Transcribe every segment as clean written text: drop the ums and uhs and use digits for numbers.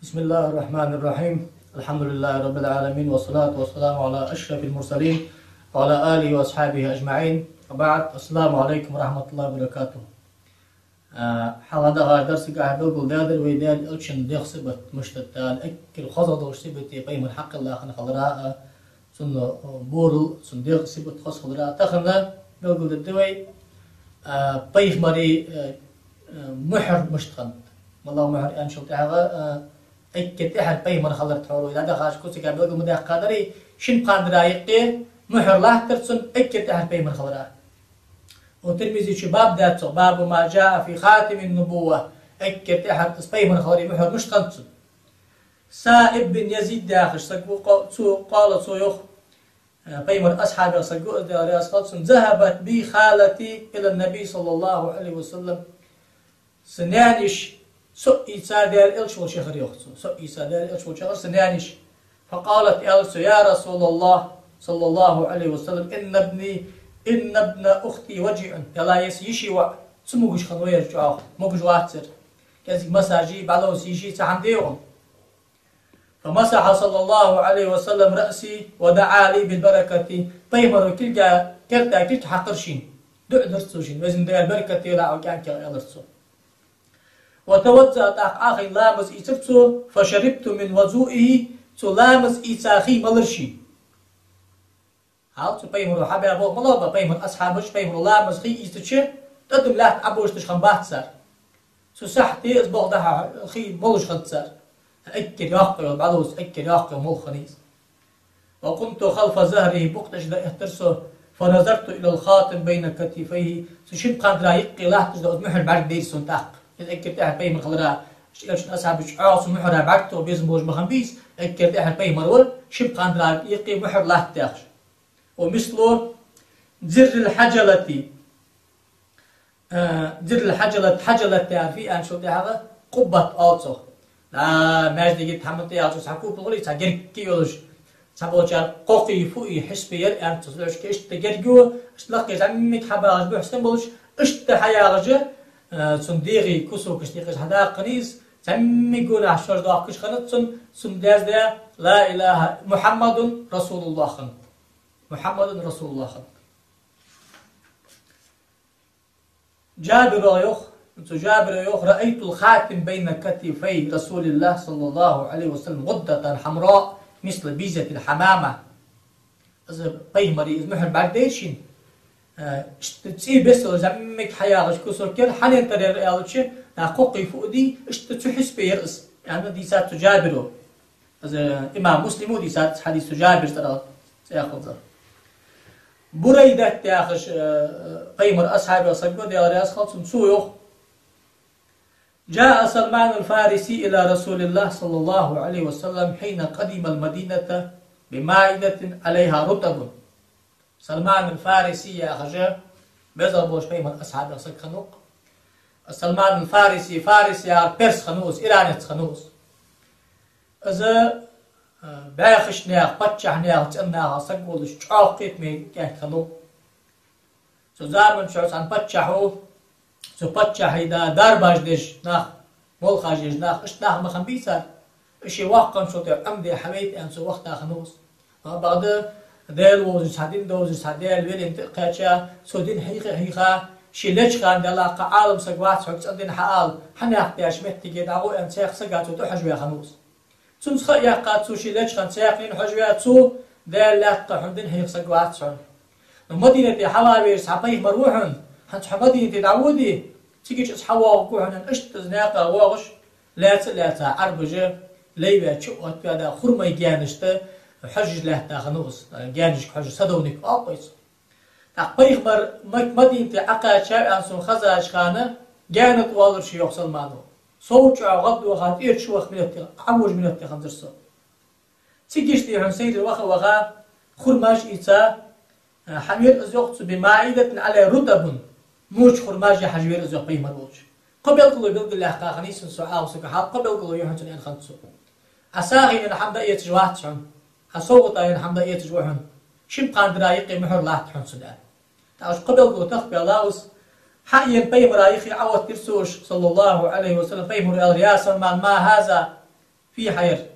بسم الله الرحمن الرحيم. الحمد لله رب العالمين، والصلاة والسلام على أشرف المرسلين وعلى آله وأصحابه أجمعين. وبعد، السلام عليكم ورحمة الله وبركاته. حالا درس قاعد بقول دادر ويدال ألشن ديخ سبت مشتت أكل خزر وشبت يقيم الحق الله خن خضراء سن بورل سن ديخ سبت خص خضراء تخنا بقول الدوي بيف مري محر مشتخن والله محر أن شلت هذا أكيد أحد بيف من خضر تحولوا إذا دخل كوسي قاعد بقول مده قادري شن قادر يقي محر لا ترسن أكيد أحد بيف من خضراء. وترمزي شباب داتو باب ما جاء في خاتم النبوة أكد أحد تصبيه من خوري محور مش تنسو سائب بن يزيد داخل قال سويخ بيمر أصحابه سقو دارياس قلسن ذهبت بي خالتي إلى النبي صلى الله عليه وسلم سنانش سؤي سادر إلش وشخر يخصو سؤي سادر إلش وشخر سنانش فقالت إلسو يا رسول الله صلى الله عليه وسلم إن ابن أختي وجع يلا يسيشي سموش خنوير جاء موش واتر كذلك مساجي بعلو سيشي تحمديهم فمسح صلى الله عليه وسلم رأسي ودعا لي بالبركة طيمر كلجا كرتا كلت حقرشين دع درسوشين وزن دع البركة لا وكان كيرسو وتوزع أخي لامس إيترتو فشربت من وضوئه لامس إيتاخي ملرشي هاو بيمر حبي أبو ملابا بيمر أصحابش بيمر الله مسخي إستشى تدم لا أبوش تشخن باتسر سحتي أسبوع ده خي ملش خنتسر أكل ياقي بعلوس أكل ياقي مل خنيس وكنت خلف زهره بقتش ده اهترسه فنظرت إلى الخاتم بين كتفيه سشن قادر يقي لا تجد محر بعد ديس ونتاق أكل تحت بيمر خضراء شلون أصحابش عاص محر بعدته بيزموج مخنبيس أكل تحت بيمر ول شب قادر يقي محر لا تاخش ومثله زر الحجلة حجلة تعرفي أن شو هذا قبة آتو لا ماجد جيت حمد آتو سحكوب بقولي تجرك كيولش سبوجار قوقي فوقي حسبير أن تصلش كيش تجرجو اشتلاقي زميك حباج بحسن بولش اشتحياج صنديقي كوسو كشتيقش هذا قنيس زمي قول عشر دقيقة خلص صنديق ده لا إله محمد رسول الله خن محمد رسول الله خن جابر يخ رأيت الخاتم بين كتفي رسول الله صلى الله عليه وسلم غدة حمراء مثل بيزة الحمامة إذا بيمري إذا محل بعد ديشين اشتتسي بس زمك حياغش كسر كل حنين ترى رأيالش ناقوقي فوق دي اشتتحس بيرأس يعني دي سات جابر إذا إمام مسلم دي سات حديث جابر ترى سيأخذ بريدة تاخش قيمر أصحاب الصقود يا رياس خلص سويخ جاء سلمان الفارسي إلى رسول الله صلى الله عليه وسلم حين قدم المدينة بمائدة عليها رطب. سلمان الفارسي يا خجا بيزر بوش قيمر أصحاب الصق خنوق. سلمان الفارسي فارسي يا بيرس خنوس إيرانيت خنوس إذا باخش نياخ بتشح نياخ تناخ سقولش عاقيت مي كان خنو سو زارمن شوس عن بتشحو سو بتشح إذا دارباج دش ناخ مول خاجش ناخ إش ناخ مخن بيسا إشي واقم شو تي أمدي حبيت أن سو وقت خنوس بعد ديل وزش هدين دوزش هديل وين تقاشا سو دين حقيقة شي ليش كان دلا عالم سقوات حق أدين حال حناخ تياش مت تيجي دعو أن سيخ سقات وتحج ويا خنوس تونس خيا قاتو شي ليش كان ساقين حجواتو دال لا تحمدن هي سقوات شون المدينة حوالي صحابي مروحن حنت مدينة تعودي تيجي تصحوا وقوعن اشت زناقه واغش لا عربجه ليبه شقت كذا خرمي جانشت حج له تاخنوس جانش حج صدونك اقيس تقبيخ مدينة عقاشا انسون خزاش خانه جانت والر شي يحصل مانو صوت غض وغاد إير شو وقت منتي عوج منتي خمسة تيجيشتي عن سيد وغا خرماش إيتا حمير أزوقت بمائدة على رطب موج خرماش حجير أزوق بيه مروج قبل قلو بلق الله قاقنيس سعاو سكحات قبل قلو يحنتن إن خمسة أساغي إن حمد إيه تجوات شعن أصوت إن حمد إيه تجوهن شبقان درايقي محر الله تحن سدان تعوش قبل قلو تخبي الله حقيا بيمر رايخي عوض ترسوش صلى الله عليه وسلم بيمر الرياس ما هذا في حير.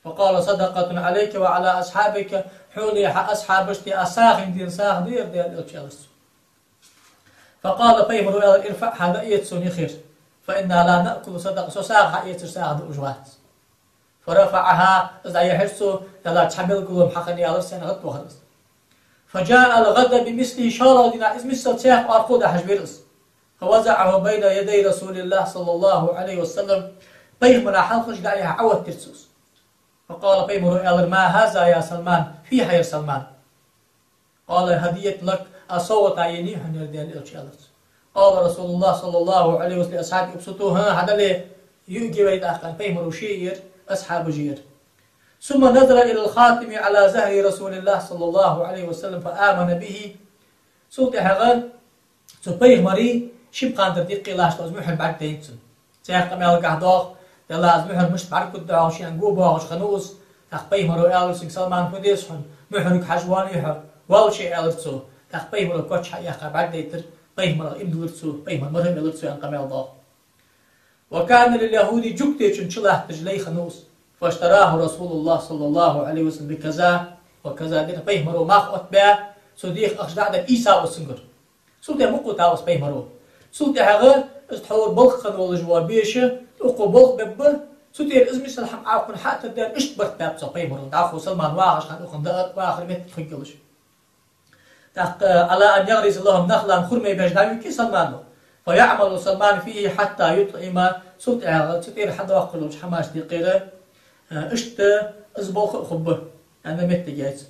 فقال صدقة عليك وعلى أصحابك حولي أصحابشتي أساخن دين ساخ دير الألشي. فقال بيمرو ارفع هذا يتسوني خير فإنا لا نأكل صدقة ساخ يتساخ أجوات. فرفعها إذا يحسوا لا تحمل قلوب حقني على السنة غد وخلص. فجاء الغد بمثله شارع دينا إذ مثل تياق أرقود حجبيرس فوزعه بين يدي رسول الله صلى الله عليه وسلم. بيمرا حلقش دعيها عود ترسوس. فقال بيمرو ما هذا يا سلمان في حير سلمان. قال هدية لك أصوت عيني هنردين الألشي. قال رسول الله صلى الله عليه وسلم أصحابي أبسطوها هذا اللي يؤجي بيت أخان بيمرو شير أصحاب جير. ثم نظر إلى الخاتم على زهر رسول الله صلى الله عليه وسلم فآمن به. صوت حغل سبيه مري شبقان تدقي لاش تزمحر بعد تينسن سياق مال قهدوق يلا أزمحر مش بعد كد عوشي أنقوبه عوش خنوس تخبيه مرو ألسن سلمان فديسحن محرك حجوان يحر والشي ألسو تخبيه مرو كوتش حياقا بعد ديتر بيه مرو إمدلرسو بيه مرو إمدلرسو أنقمال ضاق. وكان لليهود جبتي شنشلاه تجلي خنوس فاشتراه رسول الله صلى الله عليه وسلم بكذا وكذا دين بيه مرو ماخ أتباع صديق أخشدع دا إيسا وسنجر سوتي مقو تاوس بيه مرو سوتي هغا استحور بلخن ولا جوابيشه اقو بلخ ببر سوتي الازمي سلحم عاقن حتى دان اشتبرت بابسا بيه مرو داخو سلمان واغش خان اخن دار واخر مت خنقلش تاق على أن يغرز اللهم نخلا خرمي بجدامي كي سلمانو فيعمل سلمان فيه حتى يطعم سوتي هغا سوتي حدا وقلوش حماش دي قيرة اشت ازبوخ خبه أنا مت جايز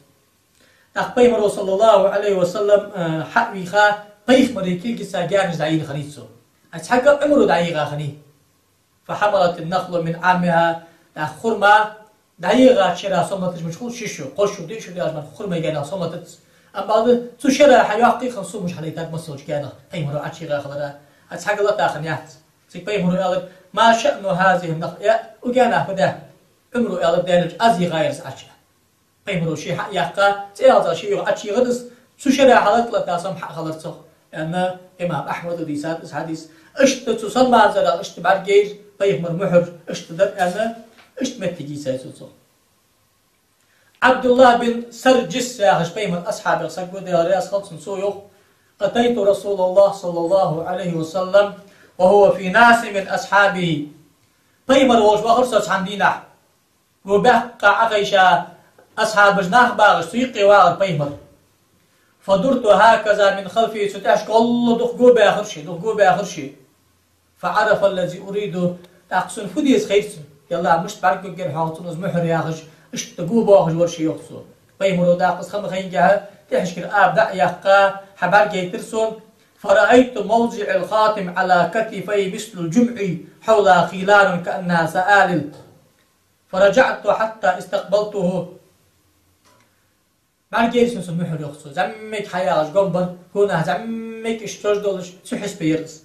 تاق بيه مرو صلى الله عليه وسلم حقوي خا بيخ مريكي كسا جانج دعين خريصو أتحقق عمرو دعيغا خني. فحملت النخل من عامها خرمة دعيغا شرا صمتش مشغول شيشو قشو ديشو دي أجمال خرمة جانا صمتت أما بعد تو شرا حيوقي خنصو مش حليتات مسوش جانا بيمرو عشيغا خلرا أتحقق الله تاخنيات سيك بيمرو قال ما شأن هذه النخل يا وجانا فدا عمرو قال دانج أزي غير عشيغا بيمرو شي حق يقا تيالتا شي عشيغا دس تو شرا حلت لا تاسم حق خلرتو أن إمام أحمد وديسات حديث اشت تصلى زرا اشت بعرجير بيمر محر اشت در أنا اشت متجي سيسوسو. عبد الله بن سرجس يا خش بيمر أصحاب يسقوا ديارياس خلص نسويو. أتيت رسول الله صلى الله عليه وسلم وهو في ناس من أصحابه. بيمر وش وخرص عندنا وبقى عقيشة أصحاب جناح باغش سيقي واغ بيمر. فدرت هكذا من خلفي ستاش كل دخقو بآخر شيء فعرف الذي أريد أقصن فديس خيرسن يلا مش بعرف كجر حاطون أزمحر ياخش اشتقو باخش ورشي يخصو بيمرو داقص خم خينجها تحشكر أبدأ يقا حبار جيترسون فرأيت موضع الخاتم على كتفي مثل الجمع حول خلال كأنها سآلل فرجعت حتى استقبلته بعد جيل سنسو محر يخصو زمك حياغش قنبر هنا زمك اشتوش دولش سحس بيرس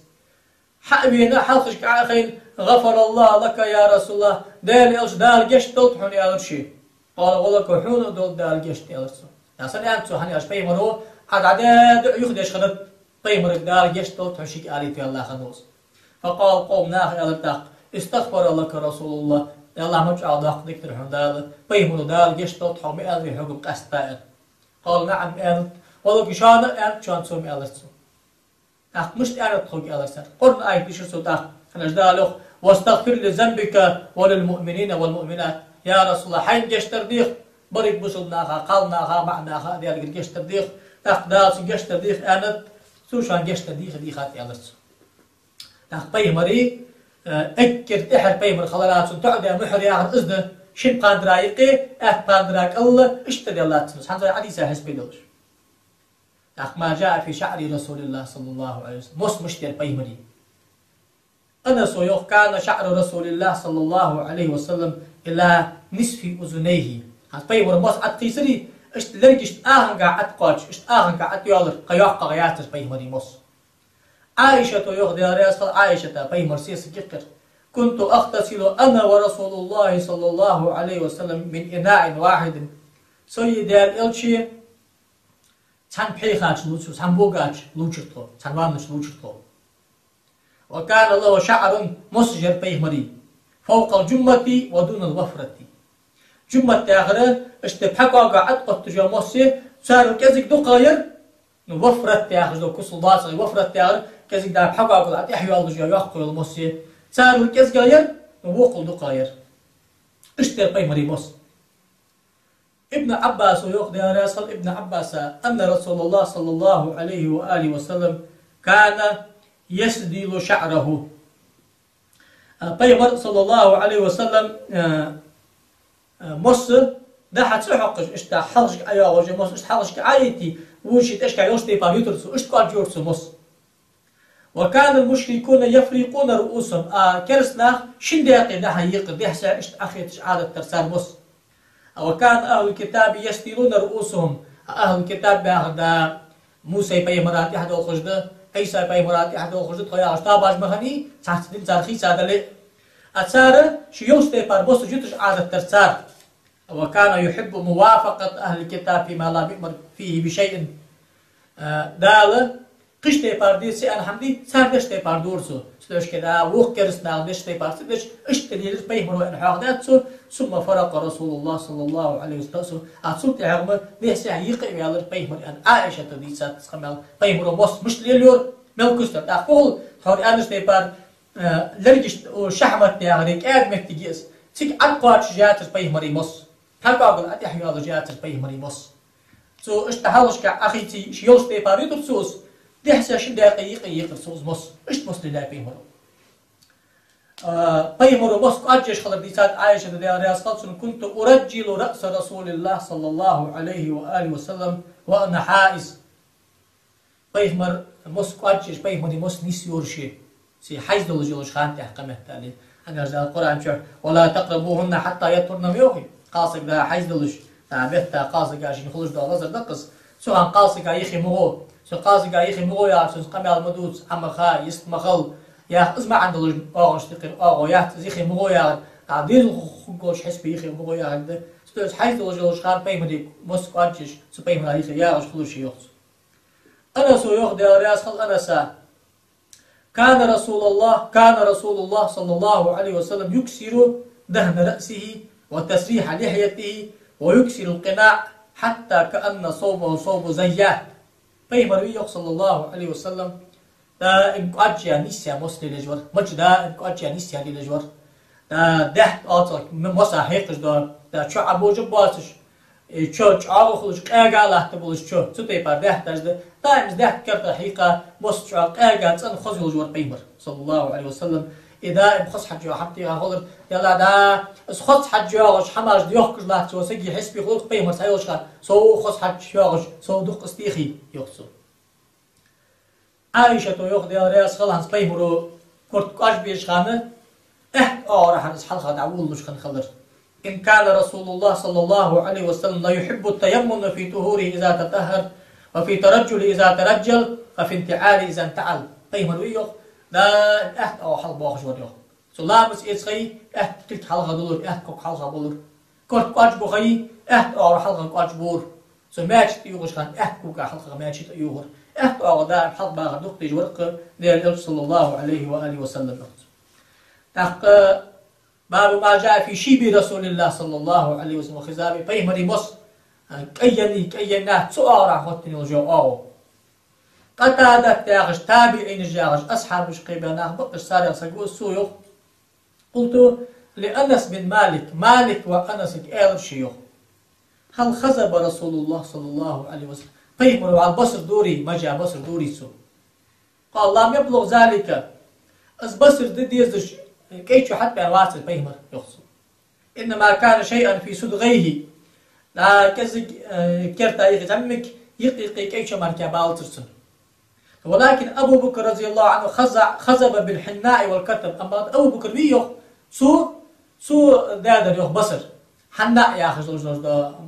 حقبينا حلقش كعاخين غفر الله لك يا رسول الله دال إلش دال جشت دولتحون يا غرشي قال غلق وحون دول دال جشت يا رسول ناسان يانتو هني أش بيمرو عدد يخدش خدت بيمرك دال جشت دولتحون شيك آليت الله خنوس فقال قوم ناخي ألتاق استغفر لك رسول الله يالله مجعل داق دكتر حون دال بيمرو دال جشت دولتحون مئة حقوق قستائر قال نعم أنت ولو كشانة أنت شان سوم ألسو مش أنا تخوك ألسو قرن آية بشرسو داق فنجدالوخ واستغفر لذنبك وللمؤمنين والمؤمنات يا رسول الله حين جشتر ديخ بريك بسلناها قالناها معناها ديالك جشتر ديخ داق دالس جشتر ديخ أنت سوشان جشتر ديخ ديخات ألسو داق بيمري اكر تحر بيمر خلالات تعد يا محر يا أخذ إذن شن قادرايقي قادراك الله اشتري الله تنس حنزل حديثة حسبي دوش ما جاء في شعر رسول الله صلى الله عليه وسلم مشتر بيمري أنا سويوخ كان شعر رسول الله صلى الله عليه وسلم إلى نصف أذنيه بيمر مص أتيسري اشتلرك اشتاهنقا أتقاش اشتاهنقا أتيالر قياقا غياتر بيمري مص عائشة يوخ دياريس عائشة بيمر سيس جقر كنت أغتسل أنا ورسول الله صلى الله عليه وسلم من إناء واحد سيدي الإلشي تان بيخاش لوشو تان بوغاش لوشرتو تان وامش لوشرتو وكان له شعر مسجر بيمري فوق الجمة ودون الوفرة جمة تاغرة اشتبحقا قاعد قد تجاموسي صار كذلك دقاير وفرة تاغر دو كسل داس وفرة تاغر كذلك دا بحقا قاعد يحيو الجيا يحقو الموسي صار كذلك غير ووقل دقاير اشتبحي مريموس ابن عباس ويقضي راسل ابن عباس أن رسول الله صلى الله عليه وآله وسلم كان يسدل شعره بيغمر صلى الله عليه وسلم مص ده حتسحقش اشتا حلشك ايا وجه مص اشتا حلشك عايتي وشيت اشكا يوستي باريوترسو اشتا جورسو مص وكان المشركون يفرقون رؤوسهم كرسنا شنديقي ده هيق ده سا اشت اخيتش عادة ترسال مص وكان اهل الكتاب يستيلون رؤوسهم اهل الكتاب باخد موسى بيغمرات يحد وخجده عيسى بيغمرات يحد وخجده خويا اشتا باج مخني تحت زارخي سادلي أتسار شيوستي باربوس جتش عادة ترسار وكان يحب موافقة أهل الكتاب فيما لا بيأمر فيه بشيء دال قشتي بارديسي أنا حمدي سار دشتي باردورسو سلوش كده ووق كرسنا دشتي باردش اشتري بيهمرو أن حاقداتسو ثم فرق رسول الله صلى الله عليه وسلم أتصل تعلم ليس يقع على بيهمر أن عائشة تديسات تسخمل بيهمرو بوس مش ليلور ملكستر تقول حوري أنشتي بار لرجش شحمت يعني كاد مكتجيس تيك أقوى شجاتر بيهمري مص هالبعض أتيح يلا جاتر بيهمري مص سو اشتهالش كأخيتي شيوس تيباري تبسوس دحسة شدة قيق رسوس مص اشت مص لله بيهمرو بيهمرو مص أجيش خلق ديسات عائشة دي رياس خلصن كنت أرجل رأس رسول الله صلى الله عليه وآله وسلم وأنا حائز بيهمر مص أجيش بيهمري مص نسيورشي سي حيز دول جلوش خان تحكمه تالي أنا رجال القرآن شو ولا تقربوهن حتى يطهرن ميوهي قاصق ده حيز دولش تعبت قاصق عشان يخرج ده نظر دقص سواء قاصق يخي مغو سو قاصق يخي مغو يا سو قمي المدوس عم خا يست مخل يا اسمع عند دولش أغش تقر أغو يا يخي مغو يا تعديل خقوش حسب يخي مغو يا عند سو حيز دول جلوش خان بيمدي مسك أجش سو بيمد يخي يا أغش خلوش يخص أنا سو يخ ده رأس خل أنا سا كان رسول الله صلى الله عليه وسلم يكسر دهن رأسه وتسريح لحيته ويكسر القناع حتى كأن صوبه صوب زيات بيمروي صلى الله عليه وسلم دا إنك أجيا نسيا مسلي لجور مج دا إنك أجيا نسيا لجور دا دهت آتك من مسا حيقش دا شو عبو جباتش شو عاو خلوش قاقا لا تبولش شو تبي بار دهت أجد دائما دهت كرت حقيقة مس شو قاقا تسأل خزي لجور بيمر صلى الله عليه وسلم إذا بخص حجوا حبتي هقول يلا دا خص حجوا وش حماش ديوخش لا تو سجي حسبي خلق بيمر سايوش سو خص حجوا سو دق استيخي يخصو عائشة تو ياخذ يا رياس خلاص بيمرو كرت قاش بيش خانه راح نسحل خد عول مش خنخلر إن كان رسول الله صلى الله عليه وسلم لا يحب التيمم في طهوره إذا تطهر وفي ترجل إذا ترجل وفي انتعال إذا انتعل بيمرو يخ لا حل باخش وريخ سو لابس إسخي تلت حلقة دولر كوك حلقة بولر كرت قاش بخي حلقة قاش بور سو ماتش يوغش خان كوك حلقة ماتش يوغر دا حط باغ دقتي ورق ديال صلى الله عليه وآله وسلم تق باب ما جاء في شيب رسول الله صلى الله عليه وسلم وخزابي بيمري مص كينا سؤال خطني وجو قتادة تاغش تابعين جاغش أصحاب شقيباناه بقش ساري سقو سويخ قلت لأنس بن مالك وأنس كأل شيوخ هل خزب رسول الله صلى الله عليه وسلم بيمروا على البصر دوري ما جاء بصر دوري سو قال لم يبلغ ذلك از بصر دي يزش كيتشو حتى الواسل بيمر يخصو إنما كان شيئا في صدغيه لا كزك كرتا يغتمك يقيقي كيتشو مركا بالترسن ولكن أبو بكر رضي الله عنه خزب بالحناء والكتب أما أبو بكر بيخ سو دادر يخ بصر حناء يا أخي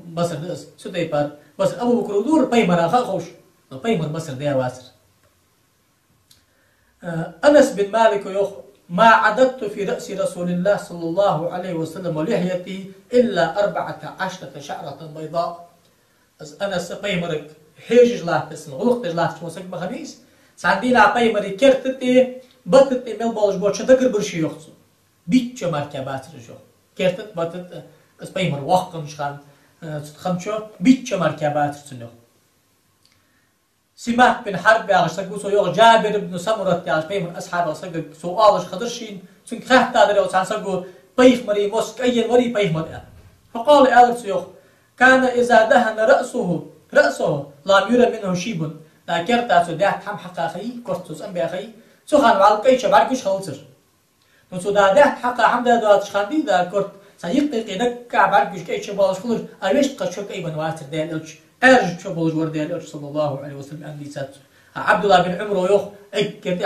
بصر دس سو تيبار بس أبو بكر ودور بيمر خوش بيمر بصر ديار واسر أنس بن مالك يخ ما عددت في رأس رسول الله صلى الله عليه وسلم ولحيته إلا 14 شعرة بيضاء أنس بيمرك حيج لاحتسن غلقت لاحتش وسك بخميس سعدينا بيمرك كرتتي بطتي مل بالش بوش دقر برشي يخصو بيتش مركبات رجو كرتت باتت اس بيمر وقن شخان تخمشو بيتش مركبات رجو سماك بن حرب يا غشتقو سو يوغ جابر بن سمرة يا بيمر أصحاب سقق سؤالش خضرشين سن خه تادر وسان سقو بيخ مري موسك أي مري بيخ مري فقال ألف سيوخ كان إذا دهن رأسه لم يرى منه شيب لا كرتا سو ده حم حقاقي كرتوس أم بأخي سو خان والقي شباركش خلصر نسو ده حقا حمد دوات شخاندي ده كرت سيقتق إنك عباركش كي شبالش خلص أريش قشوك أي بنواتر ده الألش أرج شبالش ورد الألش صلى الله عليه وسلم أندي سات عبد الله بن عمرو يوخ كرت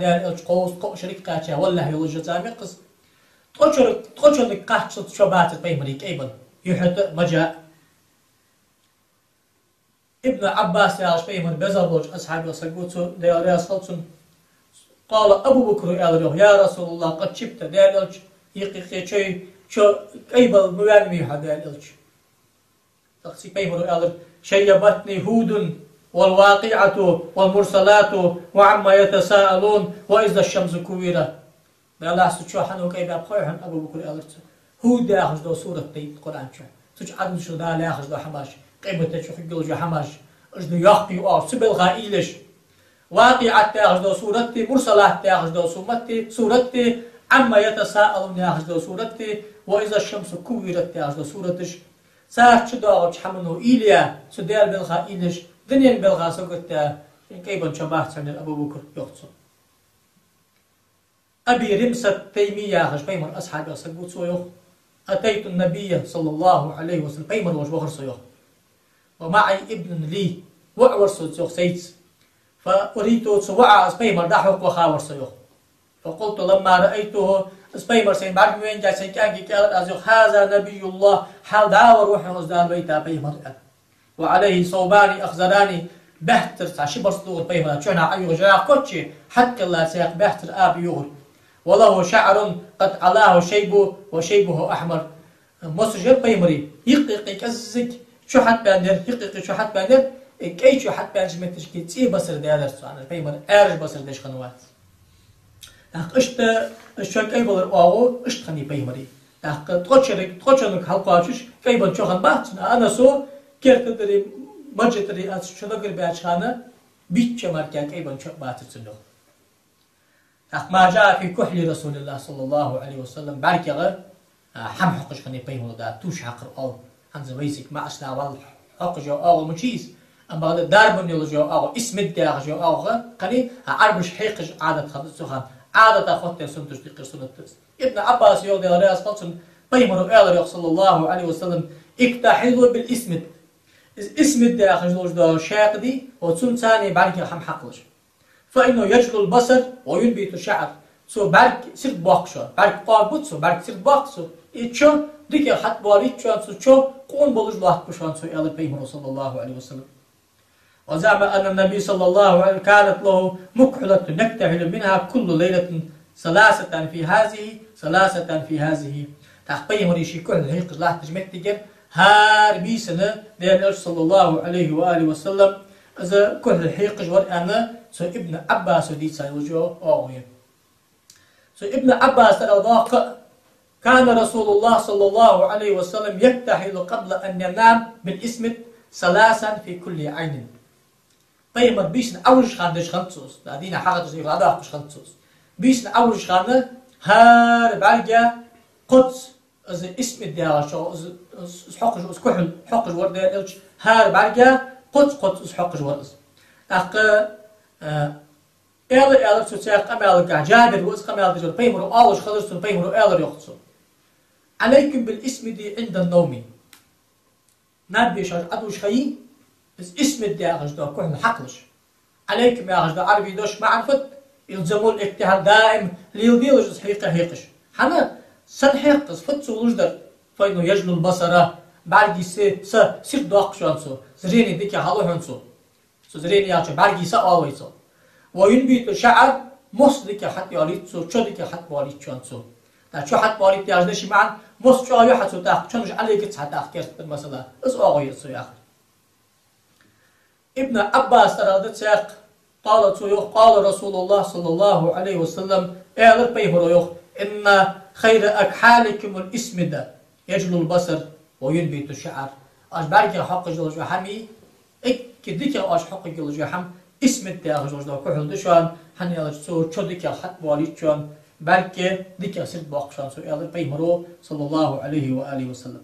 ده الألش قوس قو شريك قاتشا والله يلج زامي قص تخشوا لك قاتش شبات بيمريك أيضا يحط مجاء ابن عباس يا بيمر بزربوج أصحاب يسقطوا ديار يسقطون قال أبو بكر يا رسول الله قد شبت ديال يقيق شو أيبل موانمي هذا الألج تقصي بيمر شيبتني هود والواقعة والمرسلات وعما يتساءلون وإذا الشمس كورت بلا سوتشو حنو كي بابخوهم أبو بكر هود ياخذ دو سورة القرآن شو سوتش عدل شو دا لا ياخذ دو حماش قيمته شو خجل جو حماش أجدو يحقي أو سبل غائلش واقعة ياخذ دو سورة مرسلات ياخذ دو سورة عما يتساءلون ياخذ دو سورة وإذا الشمس كورت ياخذ دو سورة ساعة شو دو حمنو إيليا سدير بالغائلش دنيا بالغا سقط كيبن شباح عن أبو بكر يقصد أبي رمسة تيمية خش بيمر أصحاب يسقط سويخ أتيت النبي صلى الله عليه وسلم بيمر وجوهر سويخ ومعي ابن لي وعور سويخ سيتس فأريد سوعة أسبيمر دحوك وخاور سويخ فقلت لما رأيته أسبيمر سين بعد وين جاء سيكاكي كالت أزيخ هذا نبي الله حال دعوة روحي وزدان بيتا بيمر وعليه صوباني أخزراني بهتر تعشبر صدور بيمر شونا أيوغ جاء كوتشي حتى الله سيق بهتر آب يغر وله شعر قد علاه شيبه وشيبه أحمر مصر بيمري يقيقي كزك شو حد باندر يقيقي شو حد باندر كي شو حد باندر جمتش كي تسي بصر ديالر سوانا بيمر أرج بصر ديش خنوات اشت الشو كي بلر واو اشت خني بيمري تقوشرك حلقاتش كي بل شو خن باتنا أنا سو كيرت دري مجتري أس شو دقر باتشانا بيتش ماركان كي بل شو باتتنو ما جاء في كحل رسول الله صلى الله عليه وسلم بارك حم حقش خني بيمو دا توش حقر أو هنز ويسك ما أسنا وال حق جو أو مشيس أما هذا دارب من جو أو اسم الدار جو أو خني عربش حقش عادة خبز سخان عادة أخوته سنتش دقيق سنة ابن عباس يودي رأس قصن بيمو إلى صلى الله عليه وسلم اكتحلوا بالاسم اسم الدار جو شاقدي وتسون ثاني بارك حم حقش فإنه يجلو البصر وينبت الشعر سو برك سرت باقشو برك قابوت سو برك سرت باقسو إتشو ديك حت بالي تشان سو قون بولج الله بشان سو إلى بيمر صلى الله عليه وسلم وزعم أن النبي صلى الله عليه وسلم كانت له مكحلة نكتحل منها كل ليلة ثلاثة في هذه تحت بيمر يشي كل هيق الله تجمع تجر هار بيسنة لأن صلى الله عليه وآله وسلم إذا كل هيق جوار أنا سو ابن عباس دي سيوجو أوه سو ابن عباس الأضاق كان رسول الله صلى الله عليه وسلم يكتحل قبل أن ينام بالاسم ثلاثا في كل عين بيمر بيسن أولش خاندش خنصوص دينا حاجة زي غدا مش خنصوص بيسن أولش خانة هار بعجة قدس از اسم الدار شو از حقج از كحل حقج ورد الش هار بعجة قدس از حقج ورد أق إلى سوتشاق أمال جابر وإس قمال دجال بيمرو أولش خلصتون بيمرو إلى يختصون عليكم بالاسم دي عند النوم نبي شاش أدوش خي بس اسم الداغش ده كحل حقلش عليكم يا غش ده عربي دوش معرفت يلزمون الاجتهاد دائم ليلديلش حقيقة هيقش حنا سنحقص فتسو لجدر فإنه يجلو البصر بعرقي سير داقش أنسو زريني ديكي حلو هنسو زريني ياتش بعرقي سأويسو وينبت الشعر مصدك حتى ياريتسو شدك حتى ياريتشانسو دا شو حتى ياريت يازدشي معن مص شو عليه حتى تاخ شنوش عليك حتى أخكرت المسألة إس أغيرسو يا أخي ابن عباس أرادت سياق قال رسول الله صلى الله عليه وسلم إعلر بيهر يوخ إن خير أكحالكم الإسمدة يجلو البصر وينبت الشعر. أش برجع حق جلوج حمي كديك أش حق جلوج حم اسمد يا جلوج ده كحول دشان هني على سو شديك حق باليشان بلكه ديك أسد باقشان سو يلا بيمرو صلى الله عليه وآله وسلم.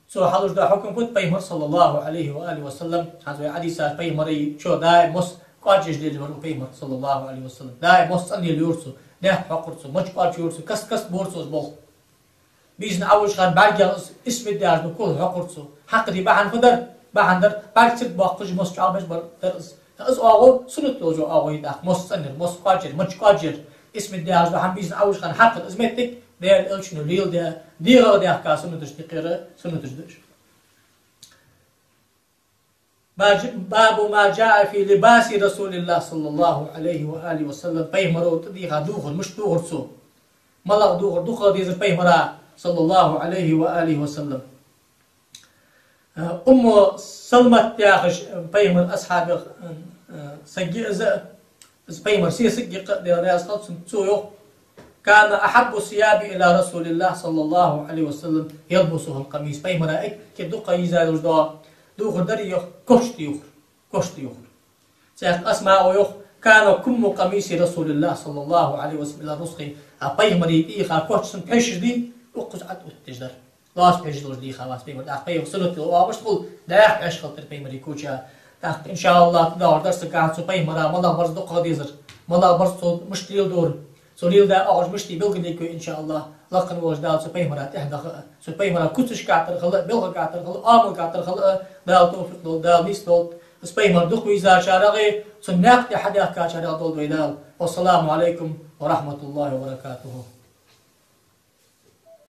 سو حلوش ده حكم كنت بيمر صلى الله عليه وآله وسلم. هذا حديث بيمري شو ده مس قاجش دي جبرو بيمر صلى الله عليه وسلم. ده مس أني اليورسو ده حقرسو مش قاج يورسو كس بورسو بول. بيجن أول شغل برجع اسم الدار نقول حقرسو حق دي بعن فدر بعندر بركت باقش مس شعب مش بر درس. از آقا سنت لوجو آقا يدخ مس أنر مس قاجر مش قاجر اسم الدار ده هم بيجن أول شغل حق اسمتك ده الشنو ليل ده ديرا ده كاسم تشتقيره سنة تجدش. باب ما جاء في لباس رسول الله صلى الله عليه وآله وسلم بيمرو تديها دوغر مش دوغر سو ملغ دوغر ديز بيمرا صلى الله عليه وآله وسلم. سلمة ياخش بيمر أصحاب سجي بيمر سجي ديراس خلص تسويو كان أحب الثياب إلى رسول الله صلى الله عليه وسلم يلبسه القميص بيمرا كدقة يزال دوغر دري كشت يخر سيخ أسماء ويخ كان كم قميص رسول الله صلى الله عليه وسلم إلى رسخي بيمري إيخا كشت سن بيش دي وقز عد وتجدر لاس بيش دور دي خلاص بيمر داخ بيمر سلوت وابش تقول داخ ايش خاطر بيمري كوشا داخ ان شاء الله تدور درس قاعد سو بيمرا ملا برز دقة ديزر ملا برز مشتري دور سوليل دا أعج مشتي بلغنيكو إن شاء الله لقن وجدال سبيمرا تحدى سبيمرا كتش قاعتر خلق بلغ قاعتر خلق آمل قاعتر خلق دال توفيق دول دال نيس دول سبيمر دقو إذا شارغي سناق تحدى كاشارغ دول ويدال والسلام عليكم ورحمة الله وبركاته.